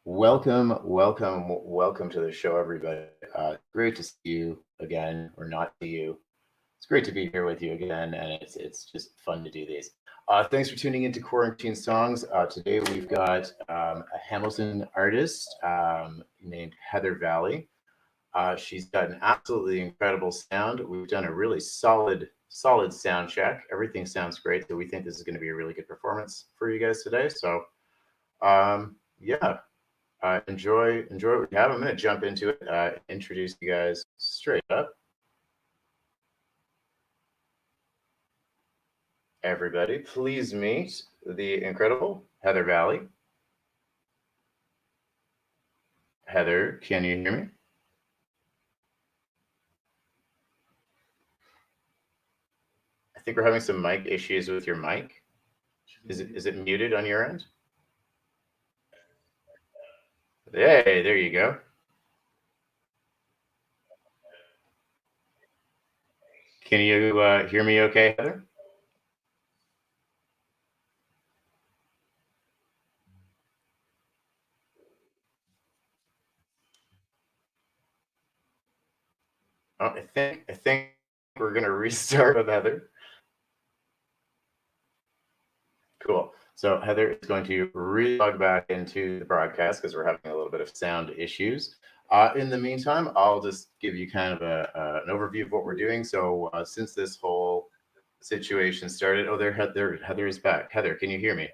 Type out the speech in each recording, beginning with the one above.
Welcome to the show, everybody. Great to see you again, or not see you. It's great to be here with you again, and it's just fun to do these. Thanks for tuning into Quarantine Songs. Today we've got a Hamilton artist named Heather Valley. She's got an absolutely incredible sound. We've done a really solid sound check. Everything sounds great, so we think this is going to be a really good performance for you guys today. So, yeah, enjoy what we have. I'm going to jump into it. Introduce you guys straight up. Everybody, please meet the incredible Heather Valley. Heather, can you hear me? I think we're having some mic issues with your mic. Is it muted on your end? Hey, there you go. Can you hear me okay, Heather? Oh, I think we're gonna restart with Heather. Cool. So Heather is going to re-log back into the broadcast because we're having a little bit of sound issues. In the meantime, I'll just give you kind of an overview of what we're doing. So since this whole situation started, oh, Heather is back. Heather, can you hear me?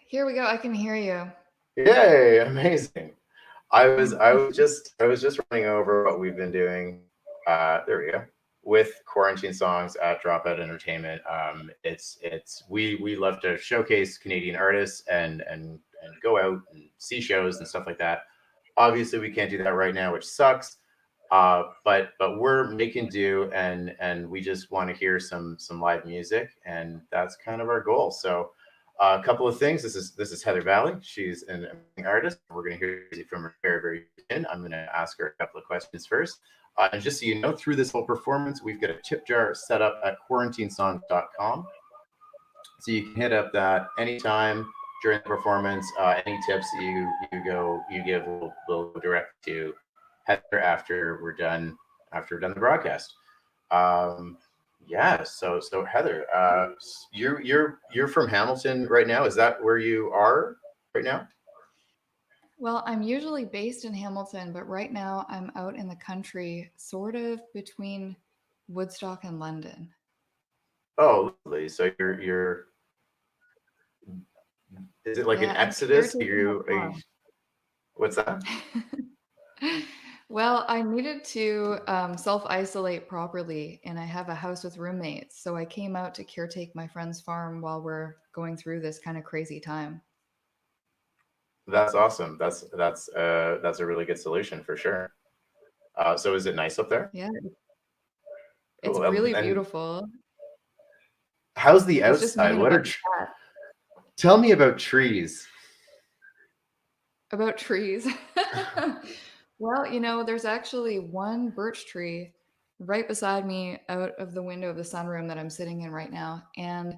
Here we go. I can hear you. Yay! Amazing. I was just running over what we've been doing. There we go. With quarantine songs at Dropout Entertainment. We love to showcase Canadian artists and go out and see shows and stuff like that. Obviously, we can't do that right now, which sucks. But we're making do, and we just want to hear some live music, and that's kind of our goal. So a couple of things. This is Heather Valley. She's an amazing artist. We're going to hear music from her very soon. I'm going to ask her a couple of questions first. And just so you know, through this whole performance, we've got a tip jar set up at quarantinesongs.com. So you can hit up that anytime during the performance. Any tips you give will go direct to Heather after we're done the broadcast. Um, yeah. So Heather, you're from Hamilton right now. Is that where you are right now? Well, I'm usually based in Hamilton, but right now I'm out in the country, sort of between Woodstock and London. Oh, lovely. So you're is it like an Yeah, I'm exodus? caretaking my What's that? farm. Well, I needed to self isolate properly, and I have a house with roommates. So I came out to caretake my friend's farm while we're going through this kind of crazy time. That's awesome. That's a really good solution for sure. So is it nice up there? Yeah, it's Cool. really And beautiful. how's the It's just me outside? and a bunch of cats. Tell me about trees. About trees. Well, there's actually one birch tree right beside me out of the window of the sunroom that I'm sitting in right now. And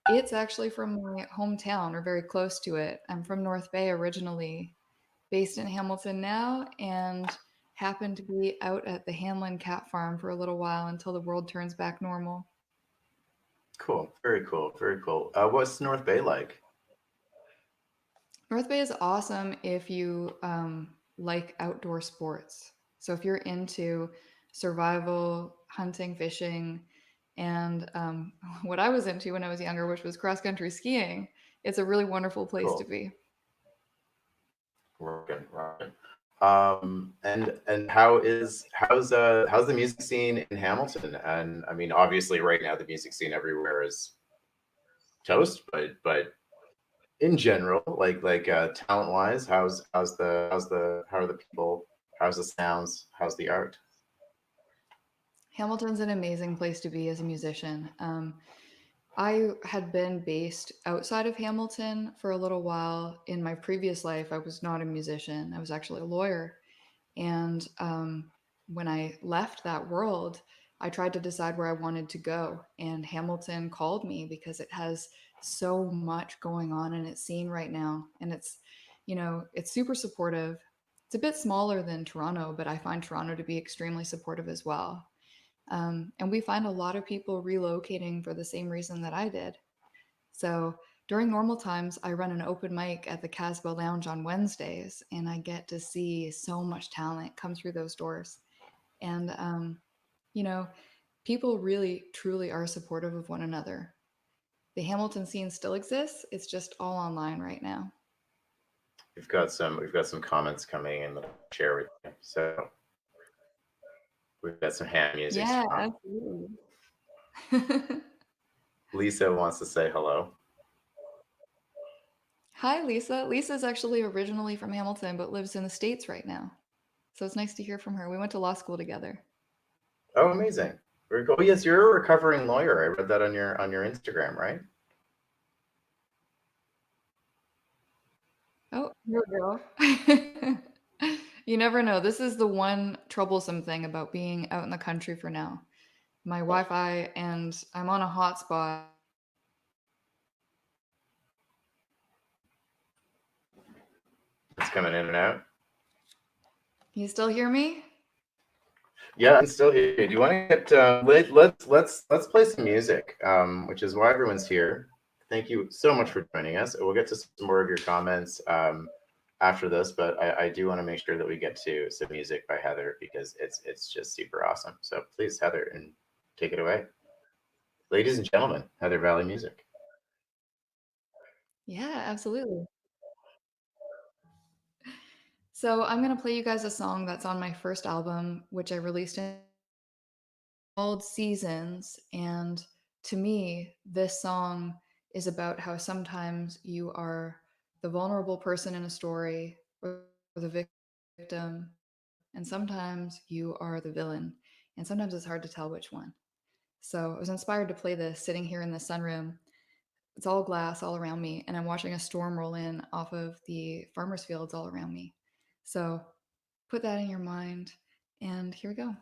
it's actually from my hometown or very close to it. I'm from North Bay originally, based in Hamilton now, and happened to be out at the Hanlon Cat Farm for a little while until the world turns back normal. Cool. Very cool. Very cool. What's North Bay like? North Bay is awesome if you like outdoor sports. So if you're into survival, hunting, fishing, and what I was into when I was younger, which was cross country skiing, it's a really wonderful place to Cool. be. Right. Right. And how's the music scene in Hamilton? And I mean, obviously, right now the music scene everywhere is toast, but in general, talent wise, how are the people? How's the sounds? How's the art? Hamilton's an amazing place to be as a musician. I had been based outside of Hamilton for a little while. In my previous life, I was not a musician, I was actually a lawyer. And when I left that world, I tried to decide where I wanted to go. And Hamilton called me because it has so much going on in its scene right now. And it's, it's super supportive. It's a bit smaller than Toronto, but I find Toronto to be extremely supportive as well. And we find a lot of people relocating for the same reason that I did. So during normal times, I run an open mic at the Casbah Lounge on Wednesdays, and I get to see so much talent come through those doors. And, you know, people really, truly are supportive of one another. The Hamilton scene still exists. It's just all online right now. We've got some comments coming in that I'll share with you. So we've got some hand music Yeah, from absolutely. Lisa wants to say hello. Hi, Lisa. Lisa's actually originally from Hamilton, but lives in the States right now. So it's nice to hear from her. We went to law school together. Oh, amazing. Very cool. Oh, yes, you're a recovering lawyer. I read that on your Instagram, right? Oh, here we go. You never know. This is the one troublesome thing about being out in the country for now. My Wi-Fi, and I'm on a hotspot. It's coming in and out. Can you still hear me? Yeah, I'm still here. Do you want to get let's play some music, which is why everyone's here. Thank you so much for joining us. We'll get to some more of your comments after this, but I do want to make sure that we get to some music by Heather because it's just super awesome. So please, Heather, and take it away. Ladies and gentlemen, Heather Valley Music. Yeah, absolutely. So I'm gonna play you guys a song that's on my first album, which I released in called Seasons. And to me, this song is about how sometimes you are the vulnerable person in a story or the victim, and sometimes you are the villain. And sometimes it's hard to tell which one. So I was inspired to play this sitting here in the sunroom. It's all glass all around me, and I'm watching a storm roll in off of the farmer's fields all around me. So put that in your mind, and here we go.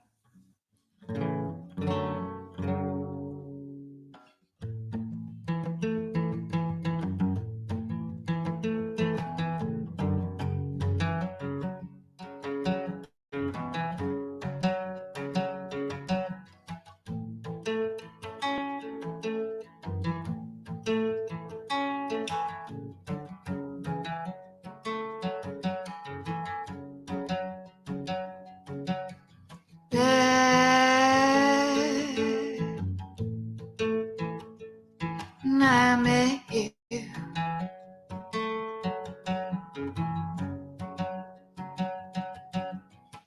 I met you.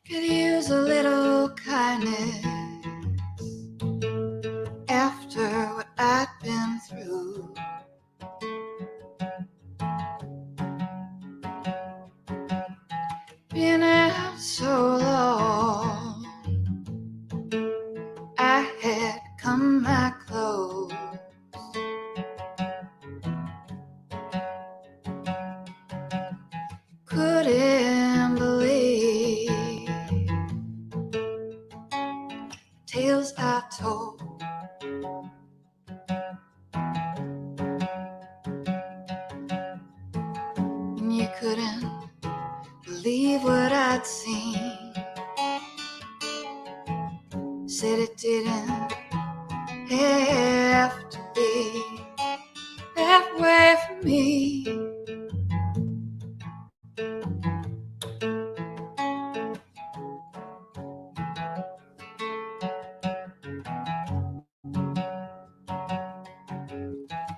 Could use a little kindness after what I'd been through. Been out so long, I had come my clothes. Couldn't believe tales I told. And you couldn't believe what I'd seen. Said it didn't have to be that way for me.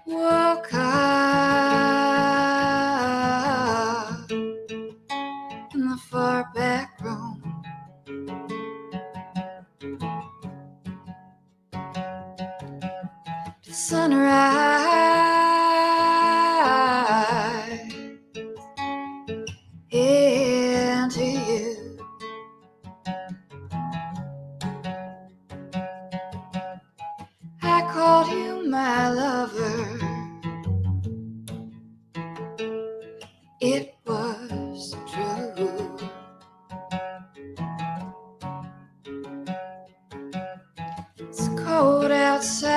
Woke up in the far back room. The sunrise into you. I called you my lover. It was true. It's cold outside,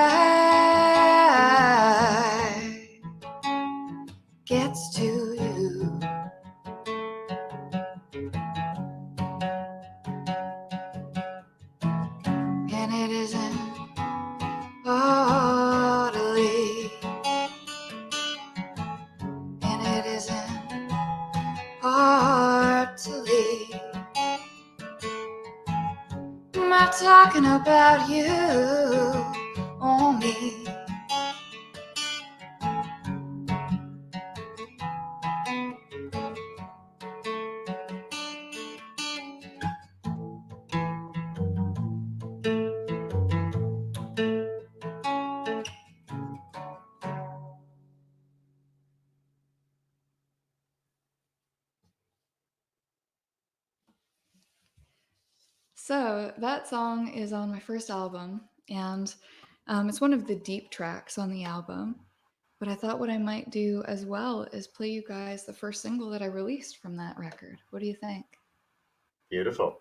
gets to you. not talking about you only. So that song is on my first album, and it's one of the deep tracks on the album. But I thought what I might do as well is play you guys the first single that I released from that record. What do you think? Beautiful.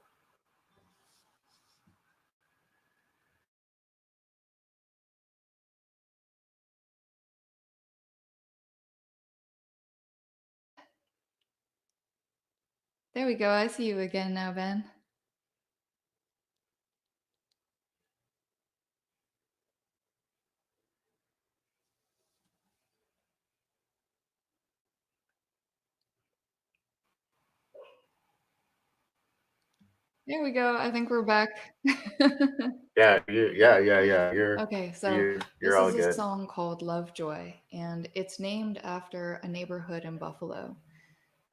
There we go. I see you again now, Ben. There we go. I think we're back. Yeah, yeah. Okay, so You're this all is a good. song called Lovejoy, and it's named after a neighborhood in Buffalo.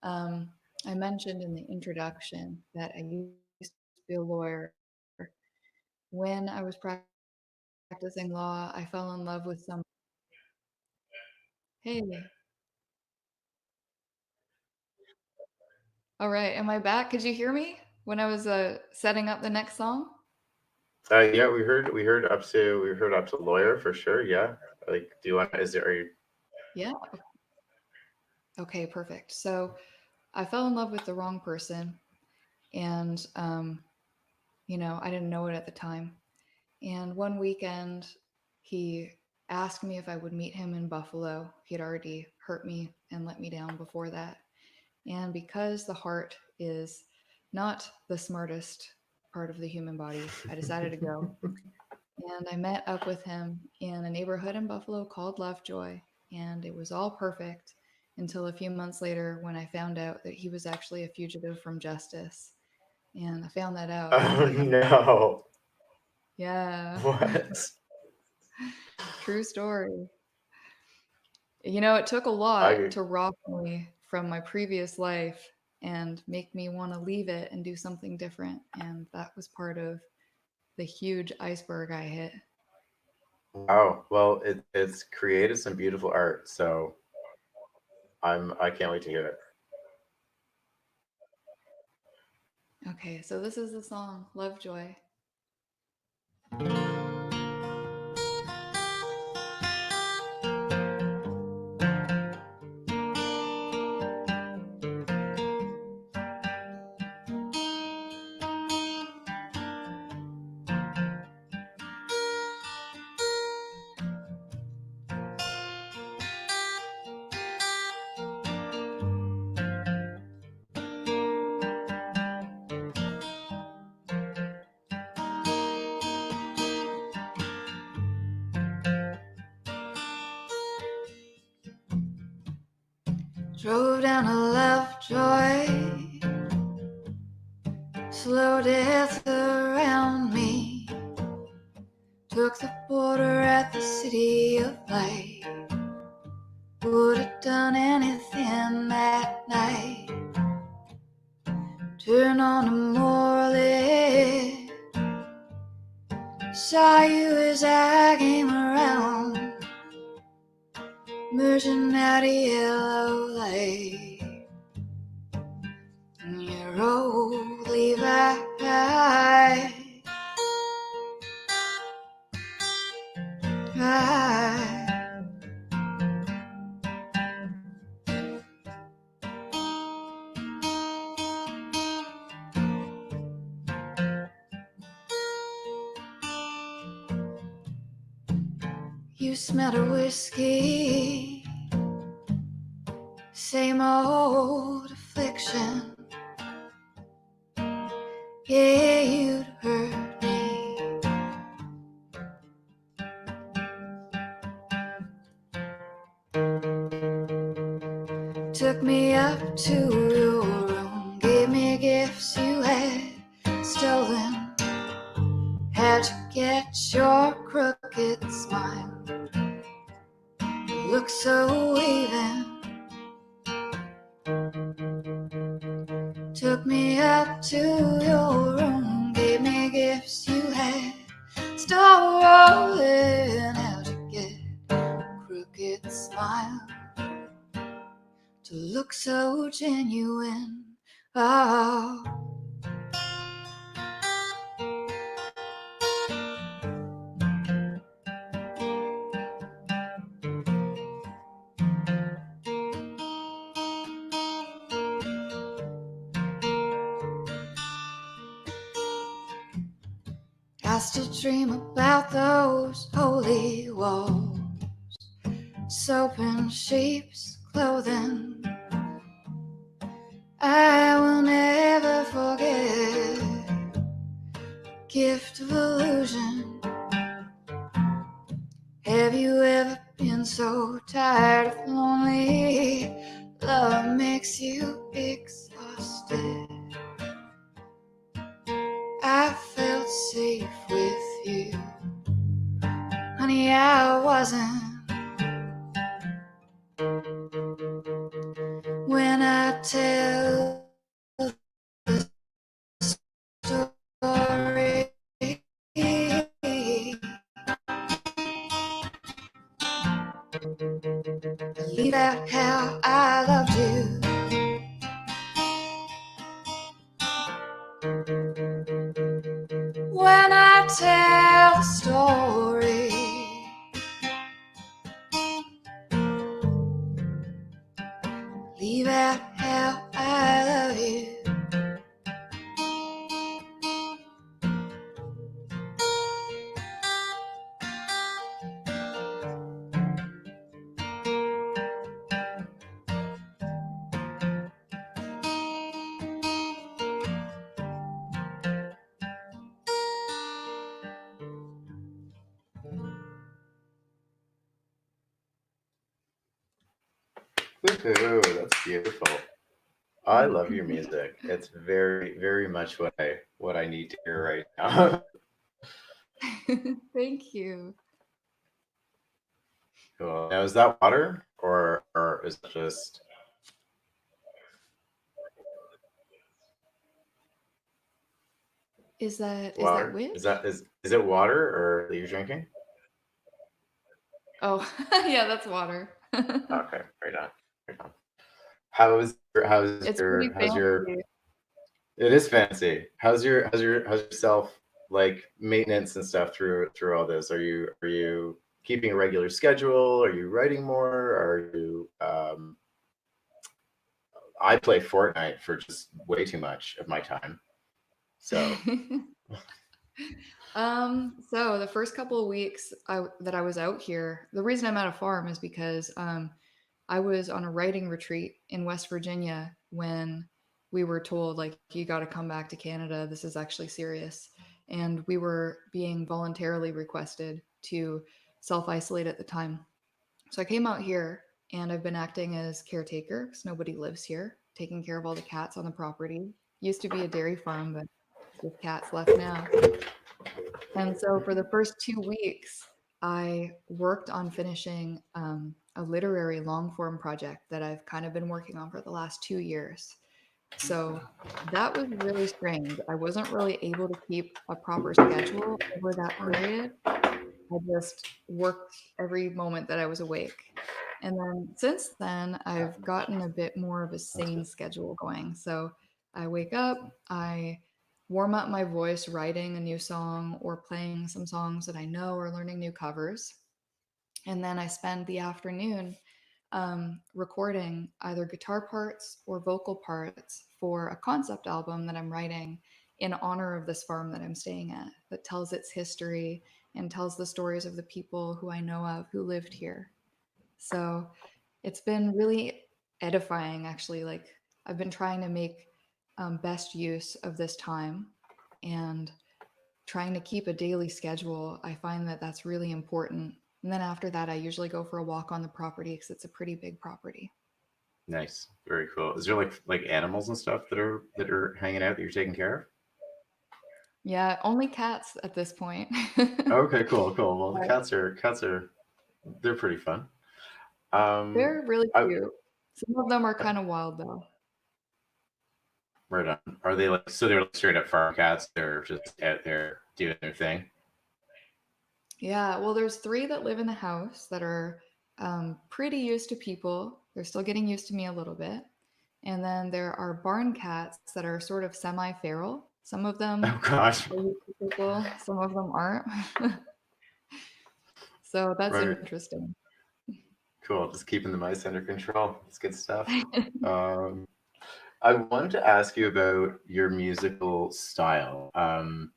Um, I mentioned in the introduction that I used to be a lawyer. When I was practicing law, I fell in love with some. Hey, all right, am I back? Could you hear me when I was setting up the next song? Yeah, we heard up to lawyer for sure. Yeah, like, do you want? Is there? Are you? Yeah. Okay, perfect. So I fell in love with the wrong person, and I didn't know it at the time. And one weekend, he asked me if I would meet him in Buffalo. He had already hurt me and let me down before that. And because the heart is not the smartest part of the human body, I decided to go. And I met up with him in a neighborhood in Buffalo called Lovejoy. And it was all perfect until a few months later when I found out that he was actually a fugitive from justice. And I found that out, and I was Oh like, oh, no! yeah, What? true story. It took a lot I to rock me from my previous life and make me want to leave it and do something different. And that was part of the huge iceberg I hit. Wow. Well, it's created some beautiful art, so I can't wait to hear it. Okay, so this is the song Lovejoy. Drove down to Lovejoy, slow death around me. Took the border at the city of light. Would have done anything that night. Turn on the Morley. Saw you as I came around, merging out a yellow light. And you rode Levi. You smelled a whiskey, same old affliction. Yeah, you'd hurt me. Took me up to your room, gave me gifts you had stolen. How'd you get your crooked smile? You look so even. Took me up to your room, gave me gifts you had stolen. How'd you get a crooked smile to look so genuine? Oh. I still dream about those holy walls, soap and sheep's clothing. I will never forget gift of illusion. Have you ever been so tired of lonely? Love makes you exhausted. I felt safe with you. Honey, I wasn't. When I tell the story, leave out how I loved you. When I tell the story, leave out how I love you. Woohoo, that's beautiful. I love your music. It's very, very much what I need to hear right now. Thank you. Cool. Now, is that water or is it just Is that water? which? Is it water or that you're drinking? Oh, yeah, that's water. Okay, right on. Right on. It's pretty How's your fancy. it is fancy. How's your self like maintenance and stuff through all this? Are you keeping a regular schedule? Are you writing more? Are you I play Fortnite for just way too much of my time. So So the first couple of weeks that I was out here, the reason I'm at a farm is because I was on a writing retreat in West Virginia when we were told, like, you got to come back to Canada. This is actually serious. And we were being voluntarily requested to self isolate at the time. So I came out here and I've been acting as caretaker because nobody lives here, taking care of all the cats on the property. Used to be a dairy farm, but with cats left now. And so for the first 2 weeks, I worked on finishing a literary long form project that I've kind of been working on for the last 2 years. So that was really strange. I wasn't really able to keep a proper schedule over that period. I just worked every moment that I was awake. And then since then, I've gotten a bit more of a that's sane good. schedule going. So I wake up, I warm up my voice writing a new song or playing some songs that I know or learning new covers. And then I spend the afternoon recording either guitar parts or vocal parts for a concept album that I'm writing in honor of this farm that I'm staying at, that tells its history and tells the stories of the people who I know of who lived here. So it's been really edifying, actually. Like, I've been trying to make best use of this time and trying to keep a daily schedule. I find that that's really important. And then after that, I usually go for a walk on the property because it's a pretty big property. Nice. Very cool. Is there like animals and stuff that are hanging out that you're taking care of? Yeah, only cats at this point. Okay, cool, cool. Well, the But cats are they're pretty fun. Um, they're really I cute. Some of them are kind of wild though. right on. Are they like so they're like straight up farm cats? They're just out there doing their thing. Yeah, well, there's three that live in the house that are pretty used to people. They're still getting used to me a little bit. And then there are barn cats that are sort of semi-feral. Some of them Oh gosh. are used to people, some of them aren't. So that's Right. interesting. Cool. Just keeping the mice under control. It's good stuff. Um, I wanted to ask you about your musical style.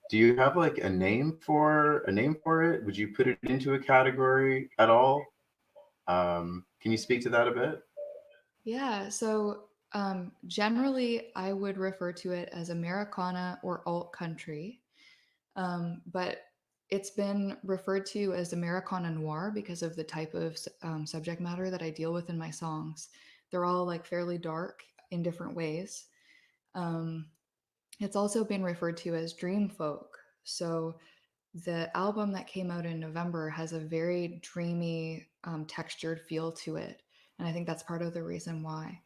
Do you have like a name for it? Would you put it into a category at all? Can you speak to that a bit? Yeah, so generally I would refer to it as Americana or alt country. But it's been referred to as Americana noir because of the type of subject matter that I deal with in my songs. They're all like fairly dark in different ways. Um, it's also been referred to as dream folk. So the album that came out in November has a very dreamy, textured feel to it. And I think that's part of the reason why.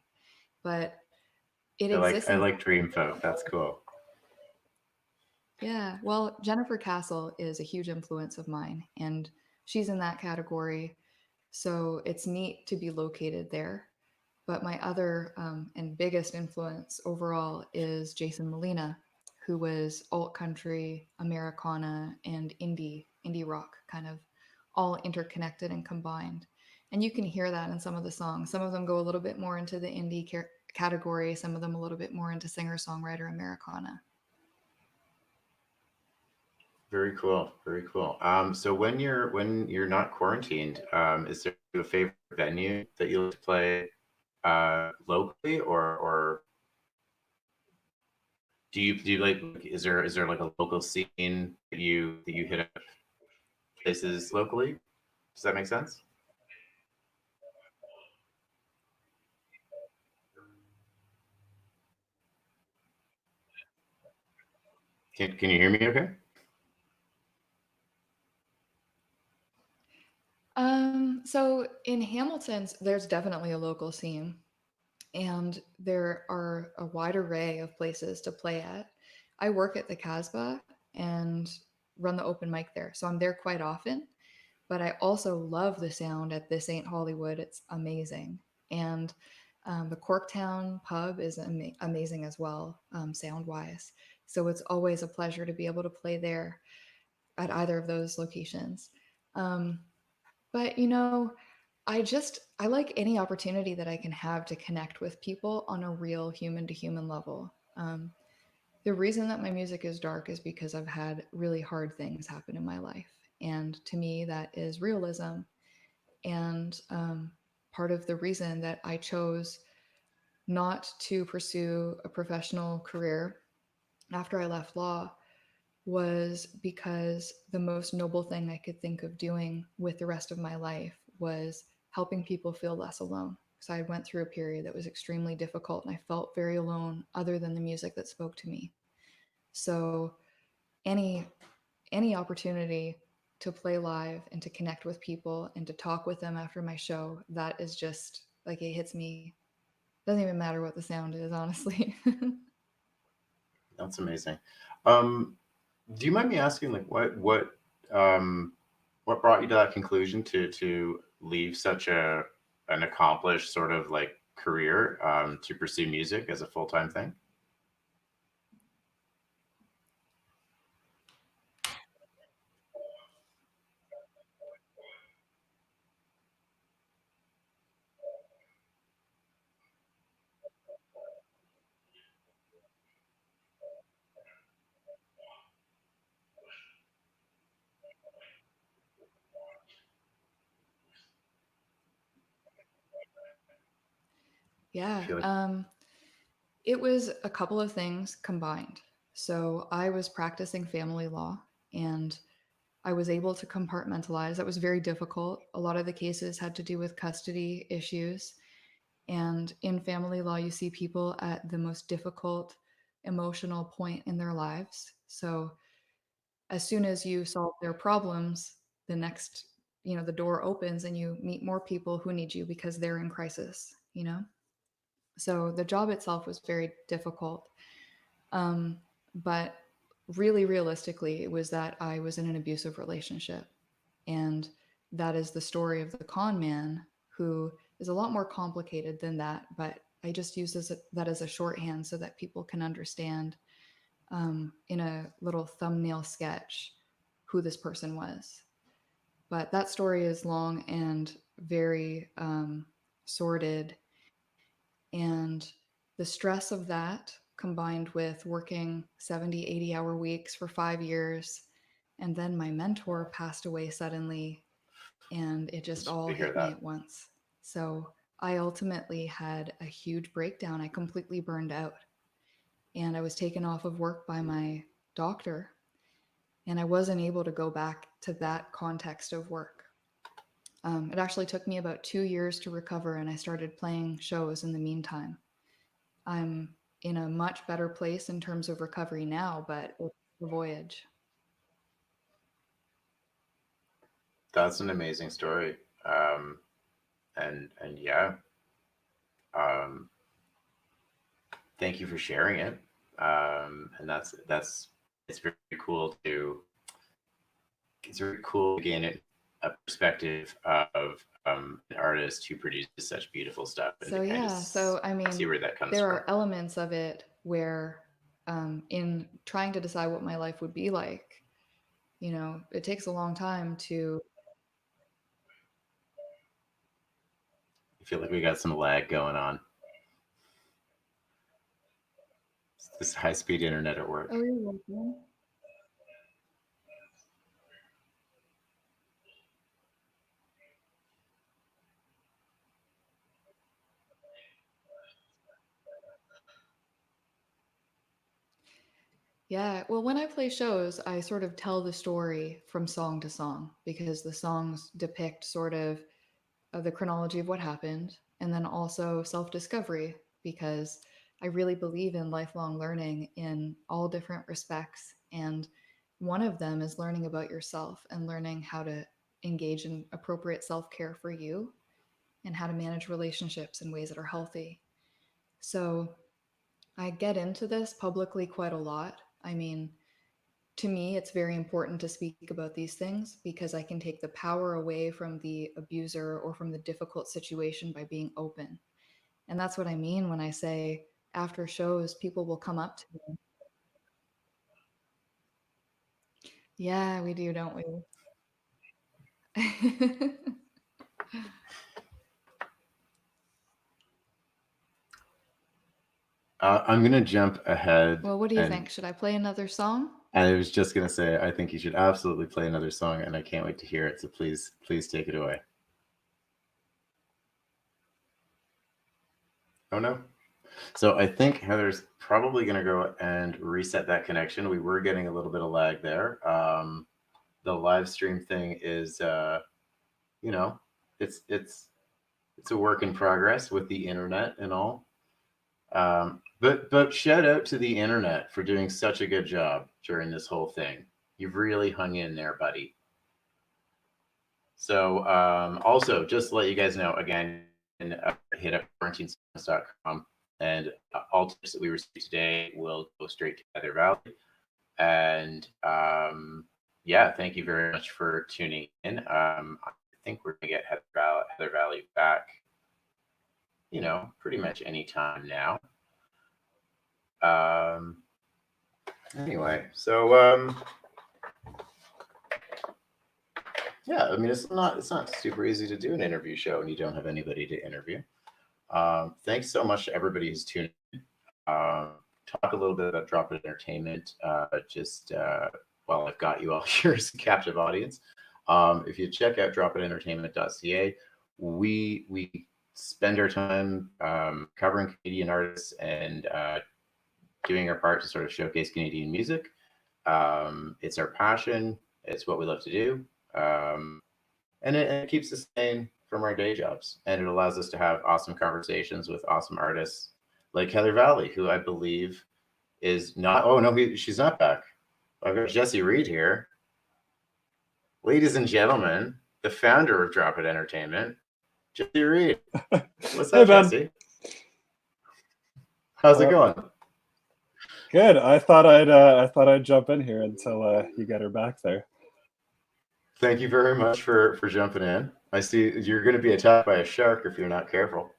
But it I like exists I in like Dream Folk. That's cool. Yeah, well, Jennifer Castle is a huge influence of mine, and she's in that category. So it's neat to be located there. But my other and biggest influence overall is Jason Molina, who was alt country, Americana, and indie rock, kind of all interconnected and combined. And you can hear that in some of the songs. Some of them go a little bit more into the category, some of them a little bit more into singer songwriter Americana. Very cool. Very cool. So when you're not quarantined, is there a favorite venue that you like to play locally, or do you like is there like a local scene that you hit up places locally? Does that make sense? Can you hear me? Okay. So in Hamilton, there's definitely a local scene, and there are a wide array of places to play at. I work at the Casbah and run the open mic there, so I'm there quite often. But I also love the sound at This Ain't Hollywood. It's amazing, and the Corktown pub is amazing as well, sound wise. So it's always a pleasure to be able to play there at either of those locations. Um, but I like any opportunity that I can have to connect with people on a real human to human level. The reason that my music is dark is because I've had really hard things happen in my life. And to me, that is realism. And part of the reason that I chose not to pursue a professional career after I left law was because the most noble thing I could think of doing with the rest of my life was helping people feel less alone. Because I went through a period that was extremely difficult and I felt very alone other than the music that spoke to me. So any any opportunity to play live and to connect with people and to talk with them after my show, that is just like it hits me. Doesn't even matter what the sound is, honestly. That's amazing. Um, do you mind me asking, like, um, what brought you to that conclusion to leave such a an accomplished sort of like career to pursue music as a full time thing? I Yeah. feel like It was a couple of things combined. So I was practicing family law and I was able to compartmentalize. That was very difficult. A lot of the cases had to do with custody issues. And in family law, you see people at the most difficult emotional point in their lives. So as soon as you solve their problems, the next, the door opens and you meet more people who need you because they're in crisis, you know? So the job itself was very difficult. But really realistically, it was that I was in an abusive relationship. And that is the story of the con man, who is a lot more complicated than that. But I just use that as a shorthand so that people can understand in a little thumbnail sketch who this person was. But that story is long and very sordid. And the stress of that, combined with working 70, 80-hour weeks for 5 years, and then my mentor passed away suddenly, and it just Just all to hear hit me that. at once. So I ultimately had a huge breakdown. I completely burned out. And I was taken off of work by my doctor, and I wasn't able to go back to that context of work. It actually took me about 2 years to recover, and I started playing shows in the meantime. I'm in a much better place in terms of recovery now, but it's a voyage. That's an amazing story. And yeah, um, thank you for sharing it. And that's it's very cool to it's very cool to gain a perspective of an artist who produces such beautiful stuff and to So kind of yeah, so I see mean, where that comes there from. are elements of it where, in trying to decide what my life would be like, it takes a long time to. I feel like we got some lag going on. It's this high speed internet at work. Oh, you're welcome. Yeah, well, when I play shows, I sort of tell the story from song to song because the songs depict sort of the chronology of what happened, and then also self discovery, because I really believe in lifelong learning in all different respects. And one of them is learning about yourself and learning how to engage in appropriate self care for you and how to manage relationships in ways that are healthy. So I get into this publicly quite a lot. I mean, to me, it's very important to speak about these things because I can take the power away from the abuser or from the difficult situation by being open. And that's what I mean when I say after shows, people will come up to me. Yeah, we do, don't we? I'm gonna jump ahead, Well, what do you think? Should I play another song? and I was just gonna say I think you should absolutely play another song, and I can't wait to hear it. So please take it away. Oh no. So I think Heather's probably going to go and reset that connection. We were getting a little bit of lag there. The live stream thing is, you know, it's it's it's a work in progress with the internet and all. But shout out to the internet for doing such a good job during this whole thing. You've really hung in there, buddy. So also, just to let you guys know again, hit up quarantinesongs.com, and all tips that we received today will go straight to Heather Valley. And yeah, thank you very much for tuning in. I think we're gonna get Heather Valley back, pretty much any time now. Um, anyway, so yeah, I mean it's not super easy to do an interview show when you don't have anybody to interview. Thanks so much to everybody who's tuned in. Talk a little bit about Drop It Entertainment. While I've got you all here as a captive audience, if you check out dropitentertainment.ca, we spend our time covering Canadian artists and doing our part to sort of showcase Canadian music. It's our passion. It's what we love to do. And it keeps us sane from our day jobs, and it allows us to have awesome conversations with awesome artists like Heather Valley, who I believe is not. Oh no, she's not back. I've got Jesse Reed here. Ladies and gentlemen, the founder of Drop It Entertainment, Jesse Reed. What's Hey, up, Ben. Jesse? How's it going? Good. I thought I'd jump in here until you get her back there. Thank you very much for jumping in. I see you're going to be attacked by a shark if you're not careful.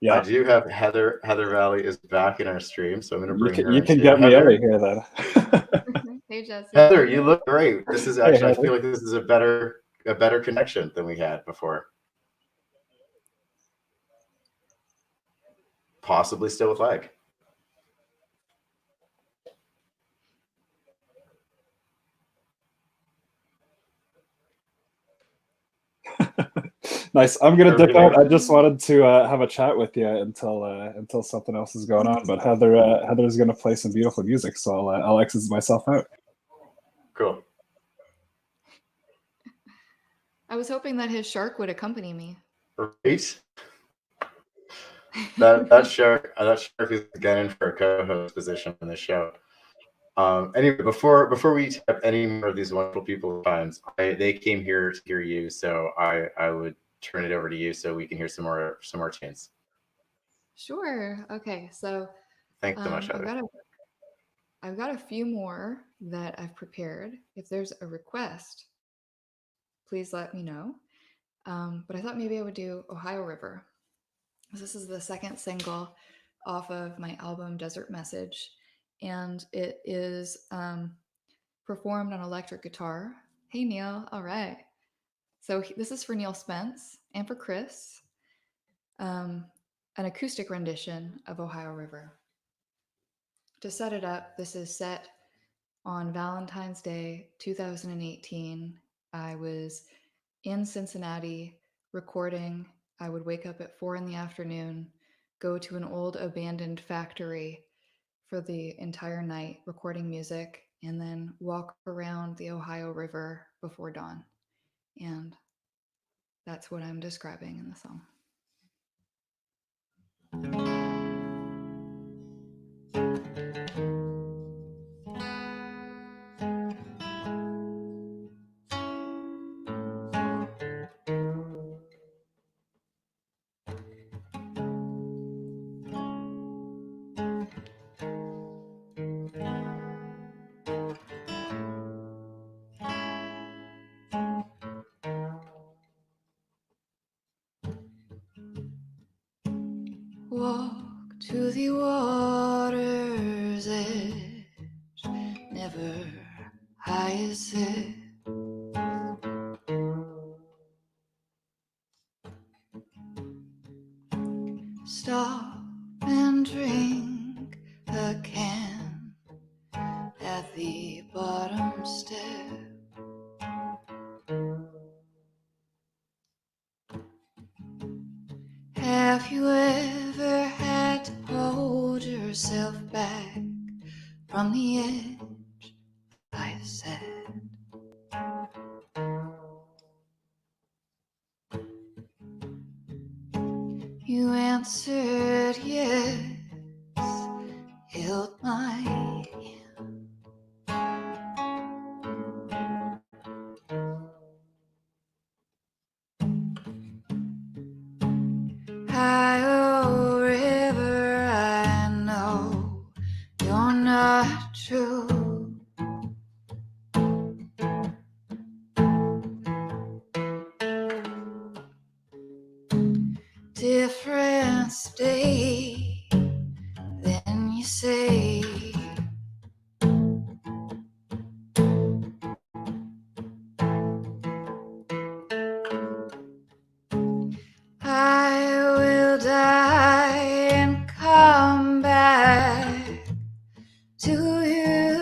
Yeah. I do have Heather. Heather Valley is back in our stream, so I'm going to bring her You in can too. get me out Heather, of here then. Hey, Jesse. Heather, you look great. This is actually, I Heather. feel like this is a better connection than we had before. Possibly still with lag. Nice. I'm gonna dip Everybody- out. I just wanted to have a chat with you until something else is going on. But Heather's gonna play some beautiful music, so I'll exit myself out. Cool. I was hoping that his shark would accompany me. Right? That shark is getting for a co-host position on the show. Anyway, before we tap any more of these wonderful people's times, they came here to hear you, so I would turn it over to you so we can hear some more tunes. Sure. Okay. So Thanks so much, Heather. I've got a few more that I've prepared. If there's a request, please let me know. But I thought maybe I would do Ohio River. This is the second single off of my album Desert Message, and it is performed on electric guitar. Hey, Neil. All right. So this is for Neil Spence and for Chris, an acoustic rendition of Ohio River. To set it up, this is set on Valentine's Day 2018. I was in Cincinnati recording. I would wake up at 4 p.m, go to an old abandoned factory for the entire night recording music, and then walk around the Ohio River before dawn. And that's what I'm describing in the song. Walk to the water's edge, never high as it. Stop and drink a can at the bottom step. Have you ever had to hold yourself back from the edge? I said. You answered yes, held my hand. Ohio River, I know you're not true. Different state than you say. I will die and come back to you.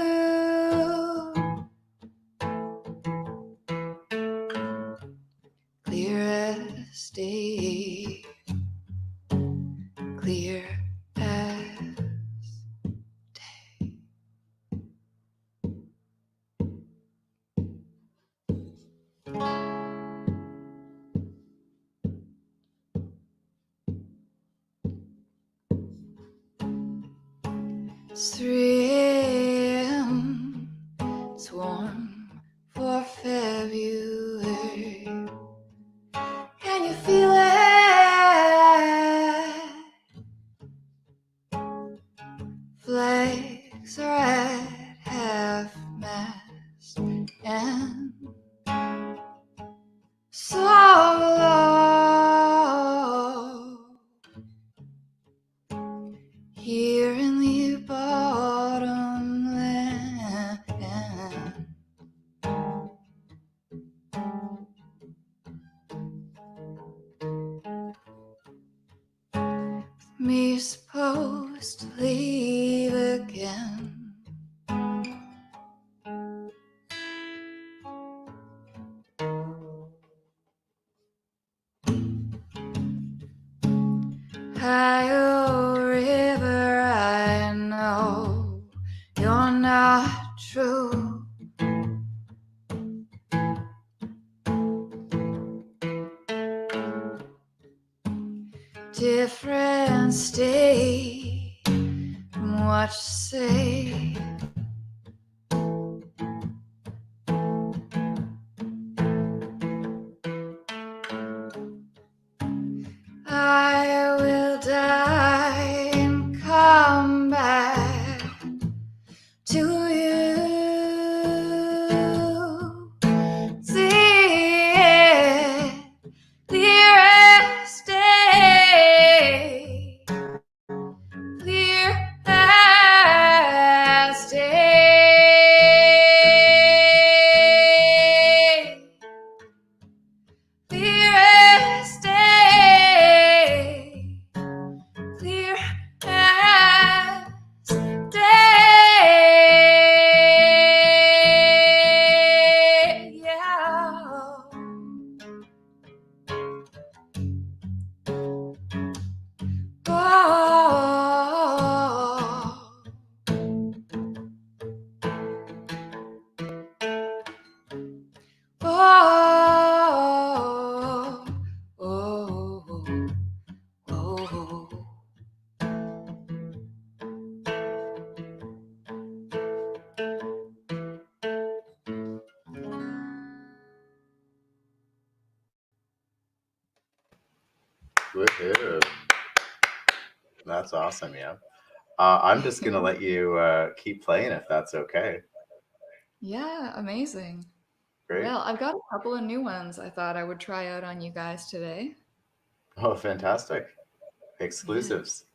Clear as day, clear as day. It's 3 a.m. long for February. Can you feel it? Flags are at half mast and so low here in the bottom land. Me supposed to leave again. Ohio River, I know you're not true. Different state from what you say. I will die and come back to you. See it clear as day, clear as day, clear as day, clear as day, yeah. Woohoo. That's awesome, yeah. I'm just going to let you keep playing if that's okay. Yeah, amazing. Great. Well, I've got a couple of new ones I thought I would try out on you guys today. Oh, fantastic. Exclusives.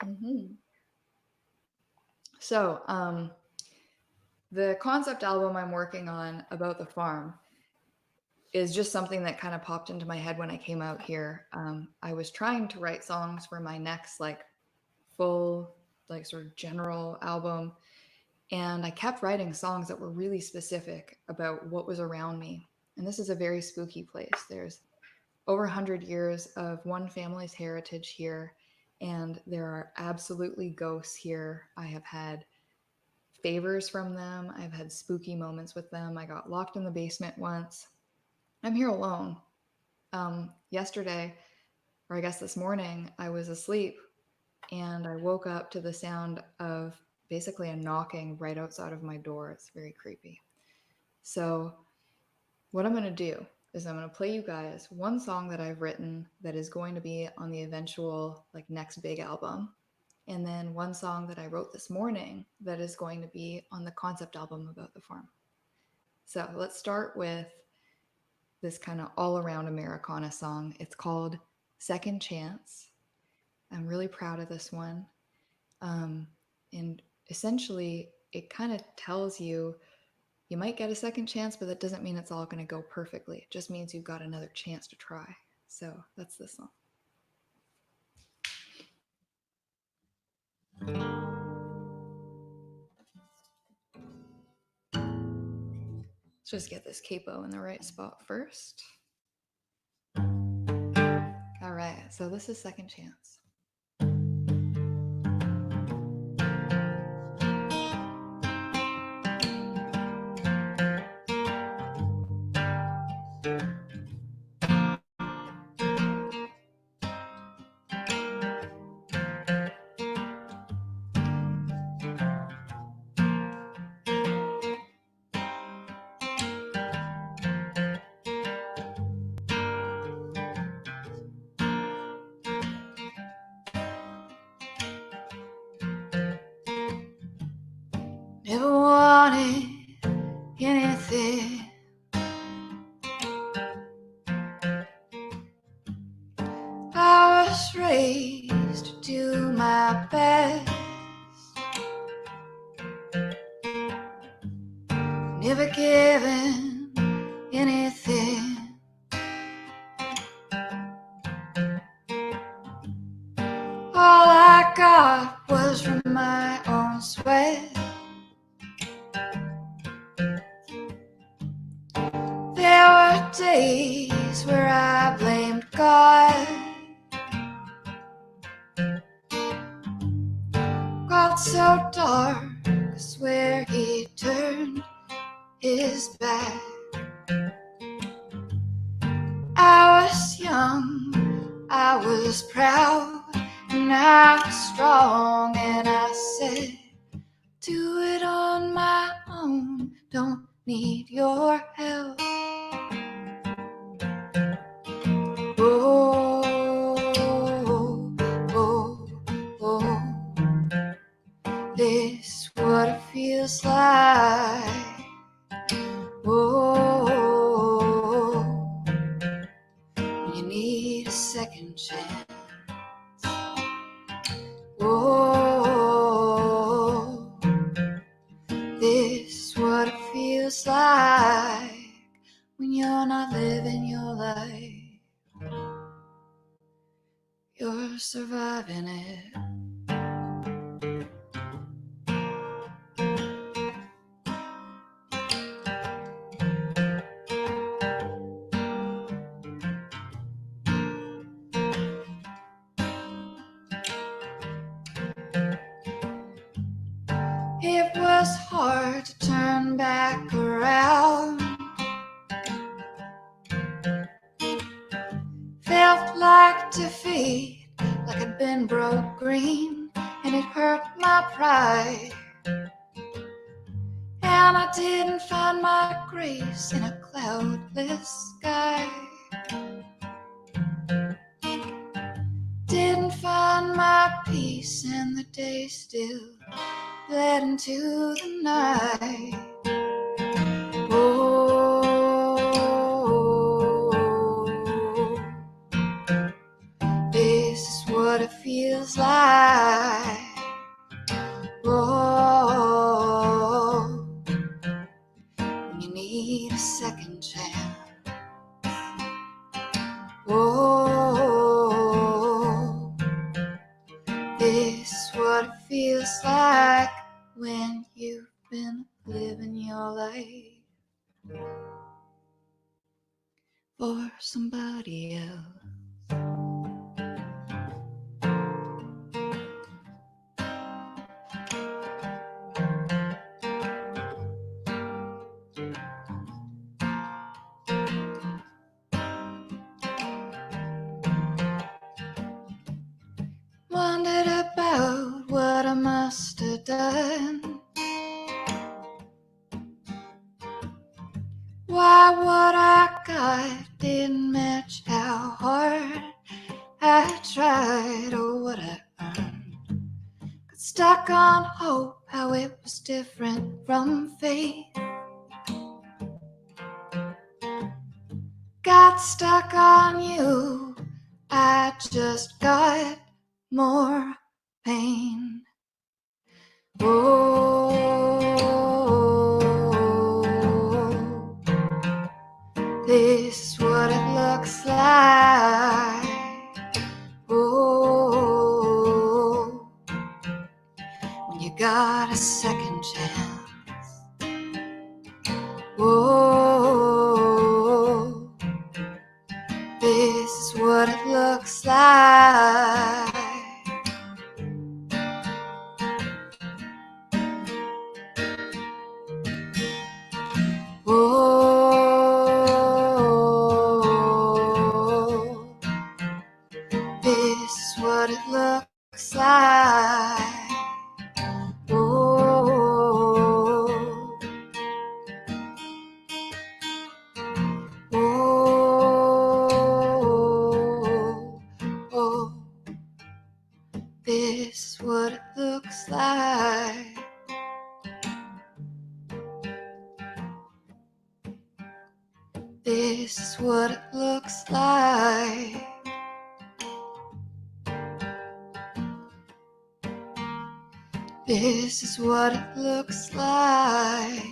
Mm-hmm. So, the concept album I'm working on about the farm is just something that kind of popped into my head when I came out here. I was trying to write songs for my next like full, like sort of general album. And I kept writing songs that were really specific about what was around me. And this is a very spooky place. There's over 100 years of one family's heritage here. And there are absolutely ghosts here. I have had favors from them. I've had spooky moments with them. I got locked in the basement once. I'm here alone. Yesterday, or I guess this morning, I was asleep and I woke up to the sound of basically a knocking right outside of my door. It's very creepy. So what I'm going to do is I'm going to play you guys one song that I've written that is going to be on the eventual like next big album. And then one song that I wrote this morning that is going to be on the concept album about the farm. So let's start with this kind of all around Americana song. It's called Second Chance. I'm really proud of this one. And essentially, it kind of tells you you might get a second chance, but that doesn't mean it's all going to go perfectly. It just means you've got another chance to try. So that's this song. Let's just get this capo in the right spot first. All right, so this is Second Chance. Never wanted anything. I was raised to do my best. Never given anything. All I got was from my own sweat. There were days where I blamed God. Got so dark, I swear he turned his back. I was young, I was proud, and I was strong, and I said, do it on my own, don't need your help. Oh, oh, oh, this what it feels like. Oh, you need a second chance. Oh, this what it feels like when you're not living your life. You're surviving it. It was hard to turn back around. Felt like defeat, like I'd been broke green, and it hurt my pride. And I didn't find my grace in a cloudless sky. Didn't find my peace, and the day still bled into the night. Oh, this is what it feels like. Oh, you need a second chance. Oh, this is what it feels like when you've been living your life for somebody else. Wondered about what I must have done. Why what I got didn't match how hard I tried or what I earned. Got stuck on hope, how it was different from faith. Got stuck on you, I just got more pain. Oh, this is what it looks like. Oh, when you got a second chance. Oh, this is what it looks like. Oh, This is what it looks like. This is what it looks like.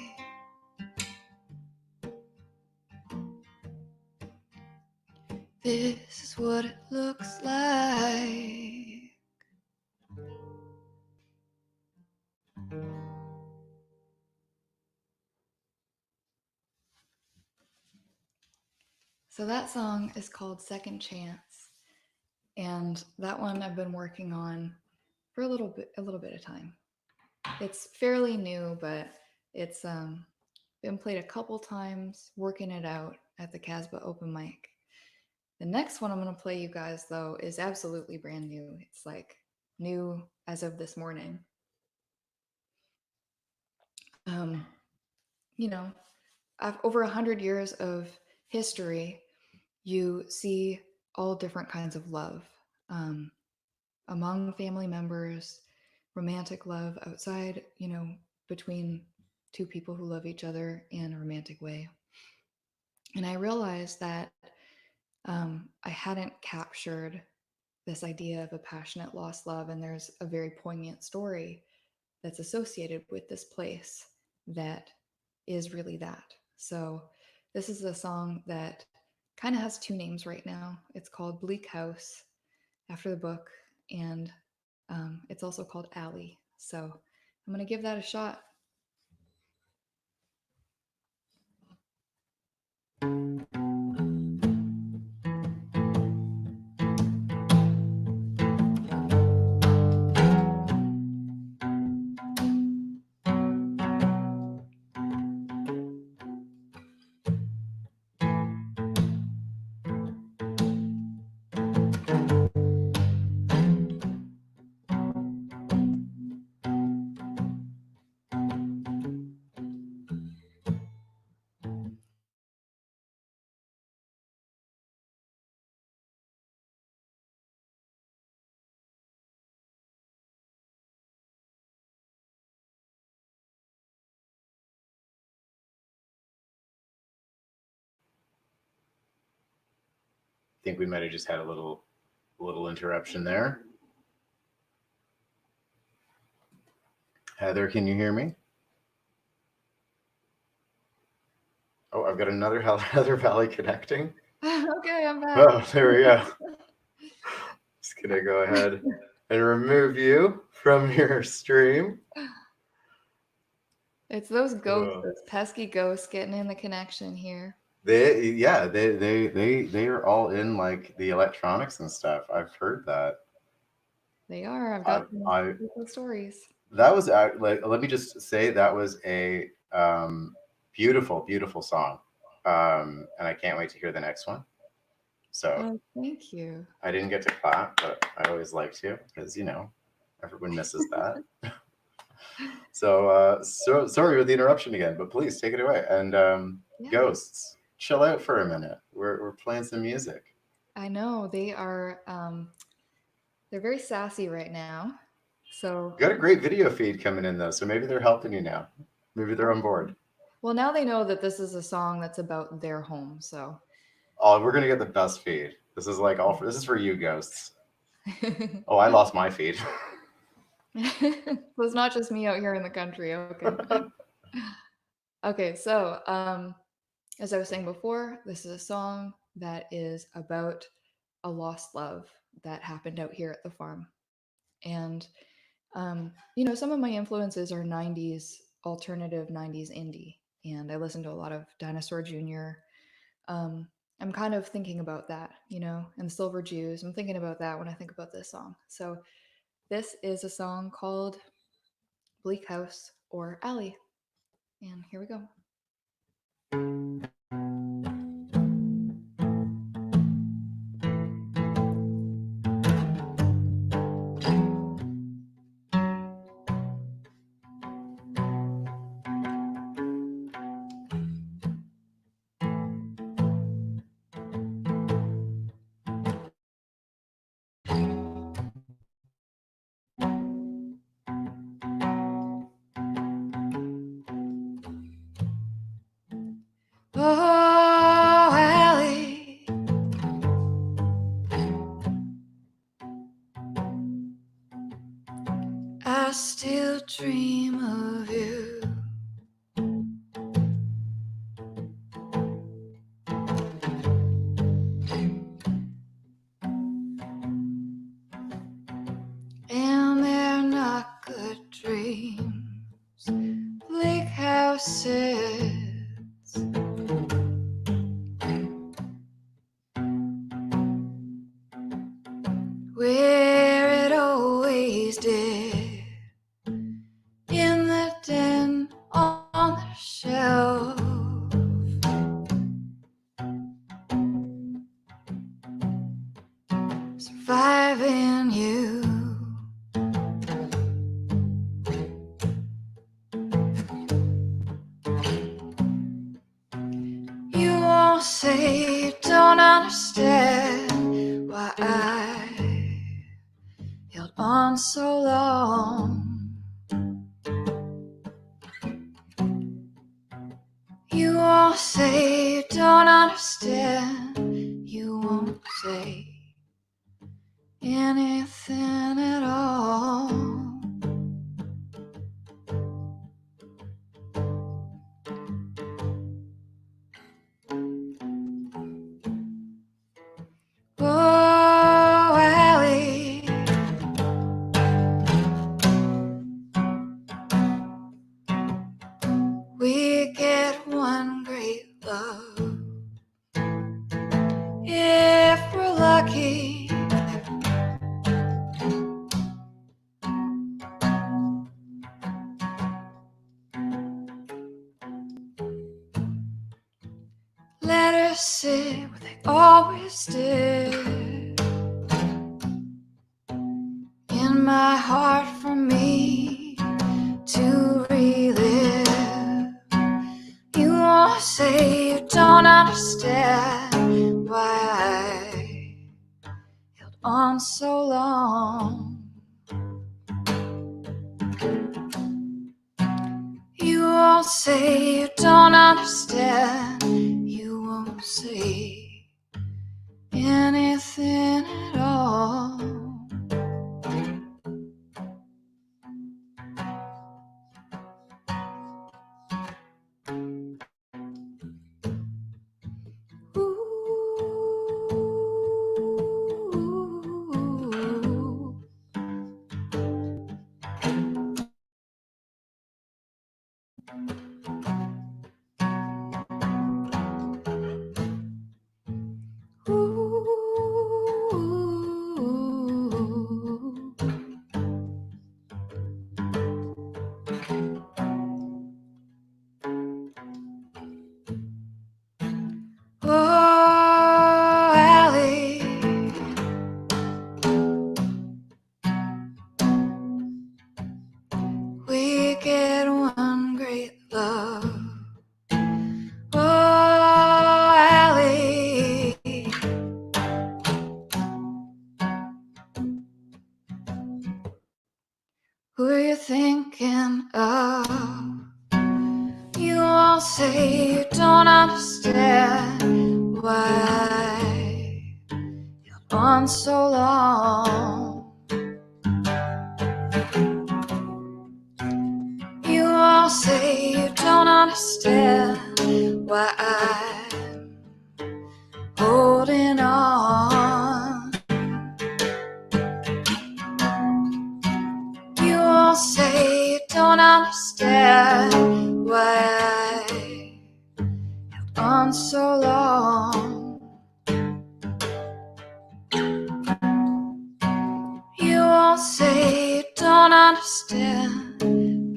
This is what it looks like. So that song is called Second Chance. And that one I've been working on for a little bit of time. It's fairly new, but it's been played a couple times, working it out at the Casbah open mic. The next one I'm going to play you guys, though, is absolutely brand new. It's like new as of this morning. You know, over 100 years of history, you see all different kinds of love among family members, romantic love outside, between two people who love each other in a romantic way. And I realized that I hadn't captured this idea of a passionate lost love, and there's a very poignant story that's associated with this place that is really that. So this is a song that kind of has two names right now. It's called Bleak House, after the book, and it's also called Alley. So I'm going to give that a shot. I think we might have just had a little interruption there. Heather, can you hear me? Oh, I've got another Heather Valley connecting. Okay, I'm back. Oh, there we go. Just gonna go ahead and remove you from your stream. It's those ghosts, those pesky ghosts getting in the connection here. They are all in like the electronics and stuff. I've heard that. They are. I've got some stories. That was like, let me just say that was a beautiful song, and I can't wait to hear the next one. So thank you. I didn't get to clap, but I always like to, because everyone misses that. So sorry with the interruption again, but please take it away. And Ghosts, chill out for a minute. We're playing some music. I know they are. They're very sassy right now. So got a great video feed coming in though, so maybe they're helping you now. Maybe they're on board. Well, now they know that this is a song that's about their home. So we're gonna get the best feed. This is like this is for you, Ghosts. Oh, I lost my feed. So it's not just me out here in the country. Okay. Okay, so as I was saying before, this is a song that is about a lost love that happened out here at the farm. And some of my influences are 90s alternative, 90s indie, and I listen to a lot of Dinosaur Jr. I'm kind of thinking about that, and Silver Jews. I'm thinking about that when I think about this song. So this is a song called Bleak House or Alley. And here we go. Oh, dream of you. And they're not good dreams. Bleak houses, where it always did, in the den on the shelf. Surviving you. You won't say you don't understand why I held on so long. You won't say you don't understand. You won't say anything at all. Oh, Allie, we get one great love if we're lucky. Let her sit where they always did, in my heart for me to relive. You won't say you don't understand why I held on so long. You won't say you don't understand. You won't say anything at all. Ooh. Oh, Allie, we get one great love. Oh, Allie, who are you thinking of? You won't say you don't understand why you're on so long. You won't say you don't understand why I'm holding on. You won't say you don't understand why I held on so long. You won't say you don't understand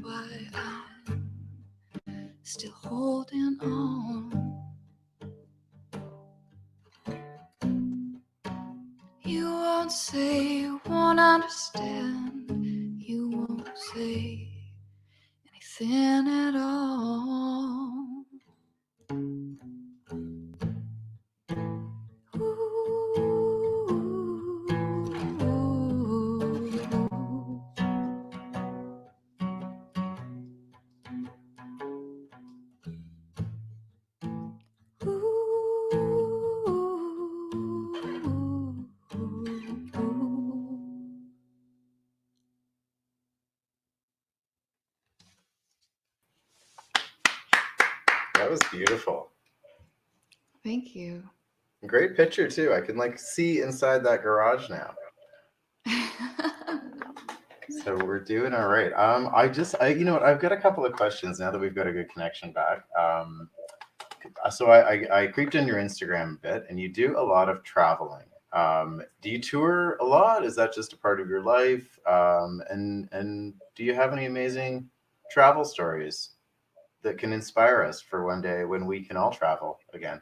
why I'm still holding on. You won't say you won't understand. You won't say anything at all. beautiful. Thank you. Great picture too. I can like see inside that garage now. So we're doing all right. You know what? I've got a couple of questions now that we've got a good connection back. So I creeped in your Instagram a bit, and you do a lot of traveling. Do you tour a lot? Is that just a part of your life? And do you have any amazing travel stories that can inspire us for one day when we can all travel again?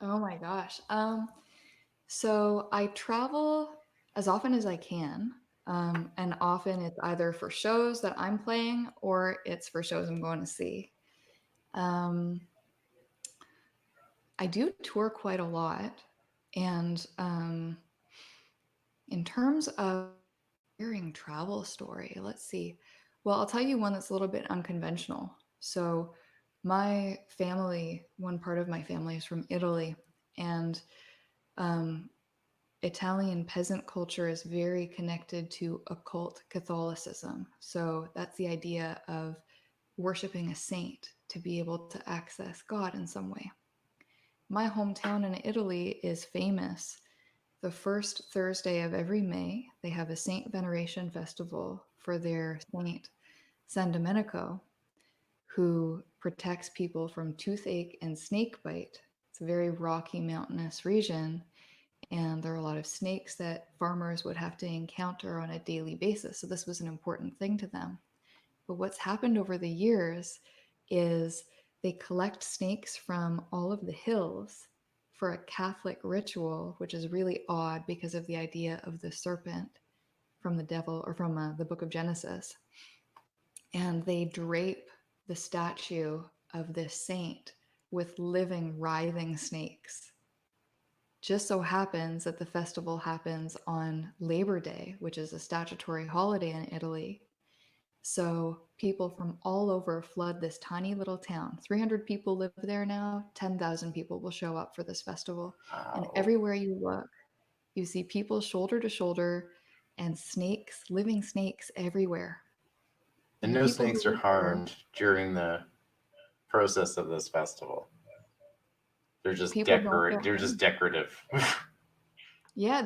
Oh my gosh. So I travel as often as I can. And often it's either for shows that I'm playing or it's for shows I'm going to see. Um, I do tour quite a lot. And in terms of hearing travel story, let's see. Well, I'll tell you one that's a little bit unconventional. So, my family, one part of my family is from Italy, and um, Italian peasant culture is very connected to occult Catholicism. So, that's the idea of worshiping a saint to be able to access God in some way. My hometown in Italy is famous. The first Thursday of every May, they have a Saint Veneration Festival for their saint, San Domenico, who protects people from toothache and snake bite. It's a very rocky, mountainous region, and there are a lot of snakes that farmers would have to encounter on a daily basis. So, this was an important thing to them. But what's happened over the years is they collect snakes from all of the hills for a Catholic ritual, which is really odd because of the idea of the serpent from the devil or from the book of Genesis. And they drape the statue of this saint with living, writhing snakes. Just so happens that the festival happens on Labor Day, which is a statutory holiday in Italy. So people from all over flood this tiny little town. 300 people live there now. 10,000 people will show up for this festival. And Wow. everywhere you look, you see people shoulder to shoulder and snakes, living snakes everywhere. And The no people snakes who are live there, harmed during the process of this festival. They're just people don't feel They're just harmed. decorative. Yeah,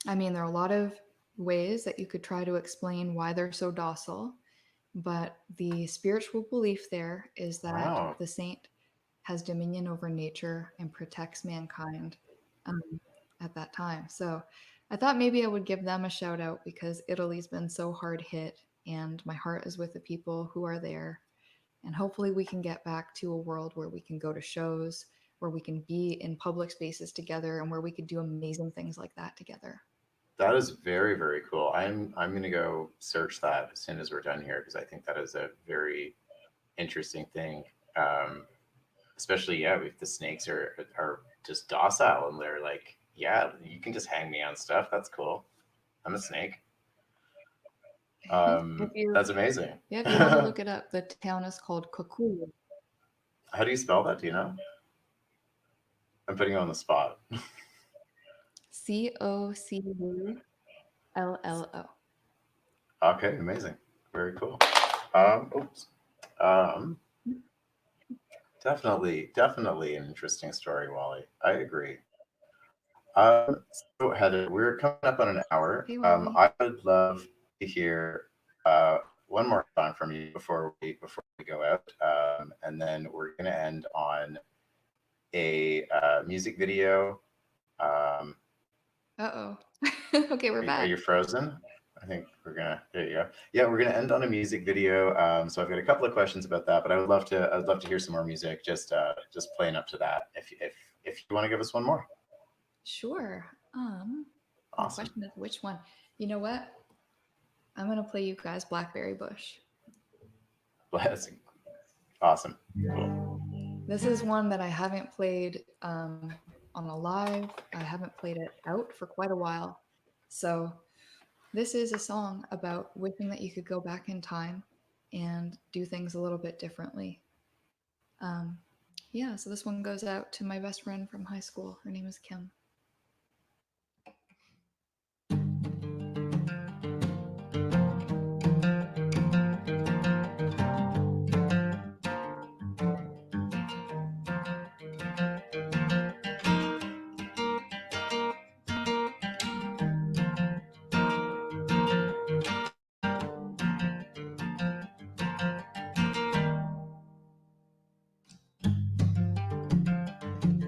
I mean, there are a lot of ways that you could try to explain why they're so docile, but the spiritual belief there is that Wow. the saint has dominion over nature and protects mankind um, at that time. So I thought maybe I would give them a shout out because Italy's been so hard hit, and my heart is with the people who are there. And hopefully, we can get back to a world where we can go to shows, where we can be in public spaces together, and where we could do amazing things like that together. That is very, very cool. I'm gonna go search that as soon as we're done here because I think that is a very interesting thing. Um, Especially yeah, if the snakes are just docile and they're like, yeah, you can just hang me on stuff. That's cool. I'm a snake. If you, That's amazing. yeah, if you want to How look it up, the town is called Kokulu. do you spell that? Do you know? I'm putting you on the spot. Cocullo. Okay, amazing. Very cool. Oops. Um, definitely an interesting story, Wally. I agree. So Heather, we're coming up on an hour. Hey, Wally. I would love to hear uh, one more song from you before we go out, and then we're going to end on a music video. Um, Uh-oh. Okay, we're are back. you frozen? I think we're gonna. There you go. Yeah, we're gonna end on a music video. So I've got a couple of questions about that, but I'd love to hear some more music. Just playing up to that. If you want to give us one more. Sure. The Awesome. question is which one? You know what? I'm gonna play you guys Blackberry Bush. That's awesome. Cool. This is one that I haven't played on a live. I haven't played it out for quite a while. So this is a song about wishing that you could go back in time and do things a little bit differently. Um, yeah, so this one goes out to my best friend from high school. Her name is Kim.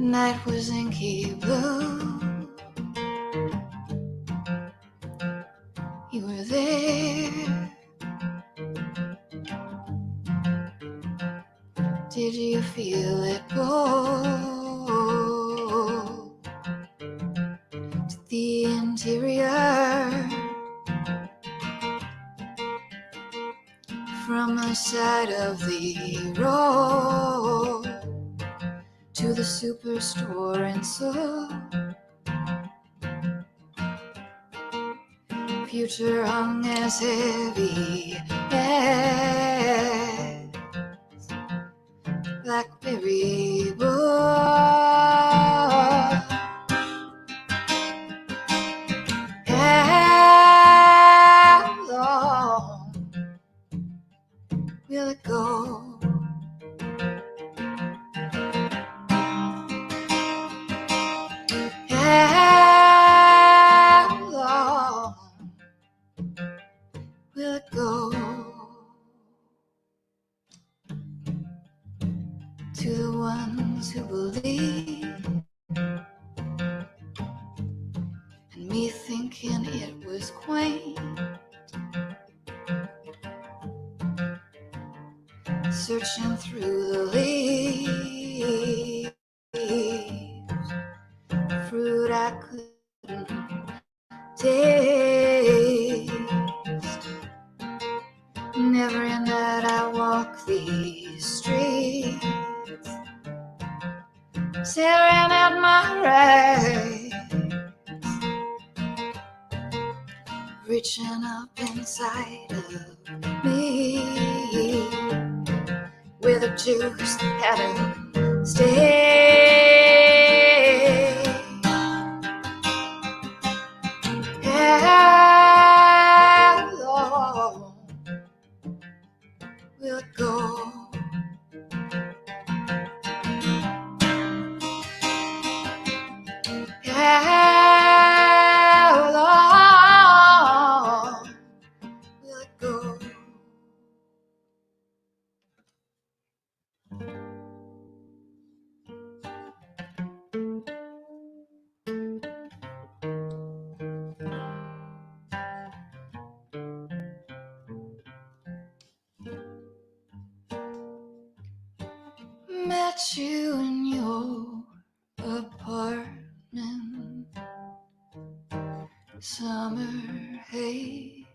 night was inky blue. You were there. Did you feel it go to the interior? From the side of the road to the superstore and so future hung as heavy as blackberry bush. How long will it go? How long will it go? To the ones who believe, and me thinking it was quaint, searching through the leaves, fruit I couldn't taste. And every night I walk these streets, staring at my right, reaching up inside of me, where the juice hadn't stayed. How long will it go? How long will it go? Met you in your apartment, summer hay.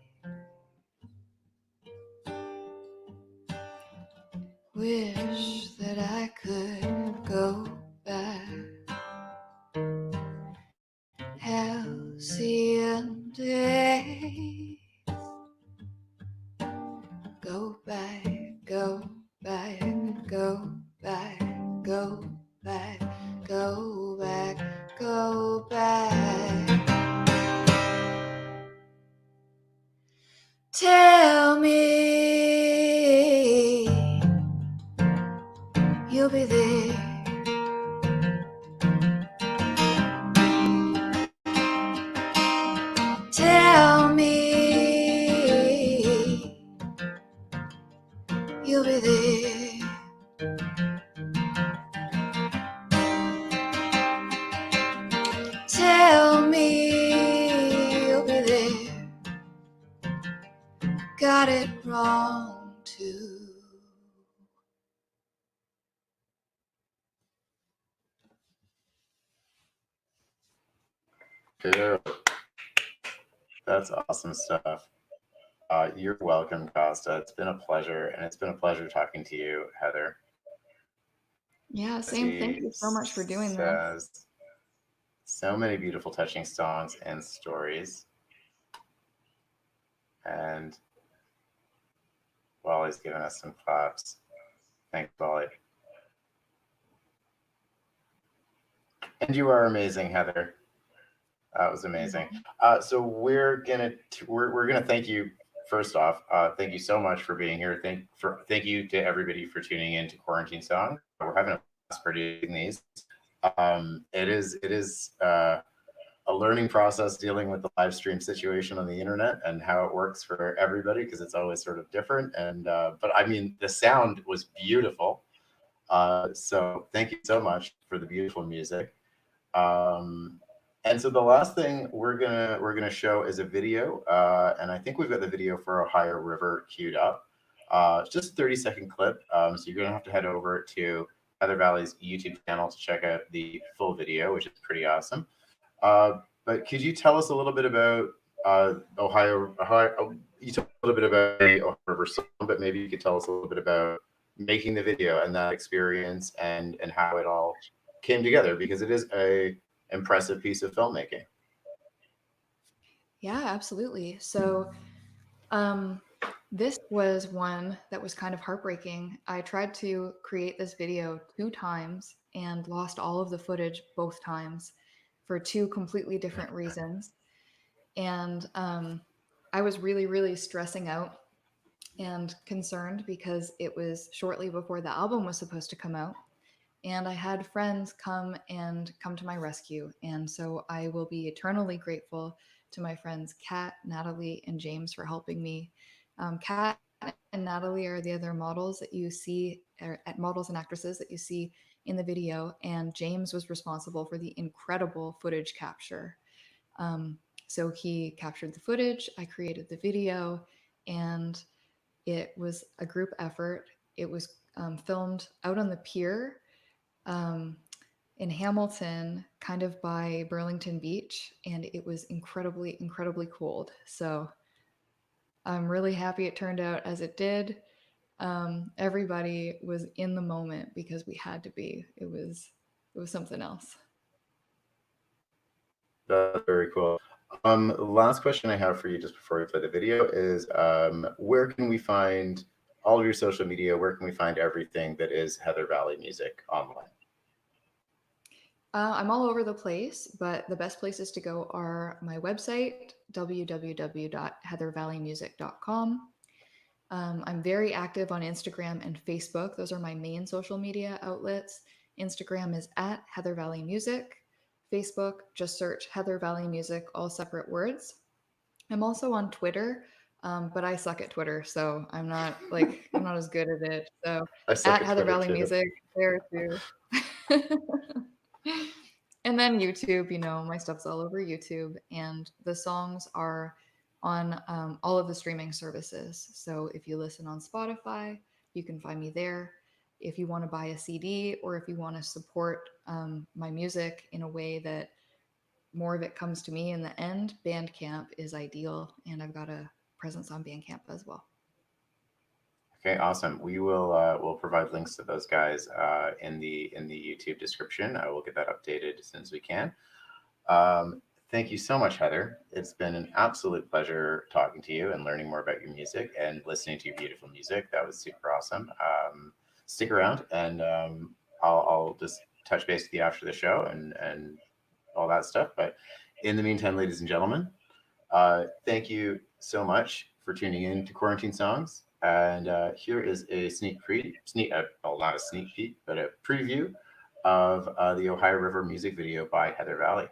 Wish that I could go back, halcyon days. Go back, go back, go back, go back, go back, go back. Tell me you'll be there. Tell me you'll be there. Tell me you'll be there. Got it wrong too. Dude, that's awesome stuff. You're welcome, Costa. It's been a pleasure, and it's been a pleasure talking to you, Heather. Yeah, same. Thank you so much for doing this. So many beautiful, touching songs and stories. And Wally's given us some claps. Thanks, Wally. And you are amazing, Heather. That was amazing. So we're gonna thank you first off. Thank you so much for being here. Thank you to everybody for tuning in to Quarantine Song. We're having a blast producing these. It is a learning process dealing with the live stream situation on the internet and how it works for everybody, because it's always sort of different. And but I mean, the sound was beautiful. So thank you so much for the beautiful music. And so the last thing we're gonna show is a video, and I think we've got the video for Ohio River queued up. It's just a 30-second clip, so you're gonna have to head over to Heather Valley's YouTube channel to check out the full video, which is pretty awesome. But could you tell us a little bit about Ohio? You talked a little bit about the Ohio River song, but maybe you could tell us a little bit about making the video and that experience and how it all came together, because it is a impressive piece of filmmaking. Yeah, absolutely. So, this was one that was kind of heartbreaking. I tried to create this video 2 times and lost all of the footage both times for 2 completely different reasons. And I was really, really stressing out and concerned because it was shortly before the album was supposed to come out. And I had friends come to my rescue. And so I will be eternally grateful to my friends Kat, Natalie, and James for helping me. Kat and Natalie are the other models that you see, models and actresses that you see in the video. And James was responsible for the incredible footage capture. So he captured the footage, I created the video, and it was a group effort. It was filmed out on the pier in Hamilton, kind of by Burlington Beach, and it was incredibly, incredibly cold. So I'm really happy it turned out as it did. Everybody was in the moment because we had to be. It was something else. That's very cool. Last question I have for you just before we play the video is, where can we find all of your social media? Where can we find everything that is Heather Valley Music online? I'm all over the place, but the best places to go are my website, www.heathervalleymusic.com. I'm very active on Instagram and Facebook. Those are my main social media outlets. Instagram is at Heather Valley Music. Facebook, just search Heather Valley Music, all separate words. I'm also on Twitter, but I suck at Twitter, so I'm not as good at it. So I suck at at Heather Twitter Valley too. Music there too. And then YouTube, my stuff's all over YouTube, and the songs are on all of the streaming services. So if you listen on Spotify, you can find me there. If you want to buy a CD, or if you want to support my music in a way that more of it comes to me in the end, Bandcamp is ideal, and I've got a presence on Bandcamp as well. Okay, awesome. We will we'll provide links to those guys in the YouTube description. I will get that updated as soon as we can. Thank you so much, Heather. It's been an absolute pleasure talking to you and learning more about your music and listening to your beautiful music. That was super awesome. Stick around, and I'll just touch base with you after the show and all that stuff. But in the meantime, ladies and gentlemen, thank you so much for tuning in to Quarantine Songs. And here is a not a sneak peek, but a preview of the Ohio River music video by Heather Valley.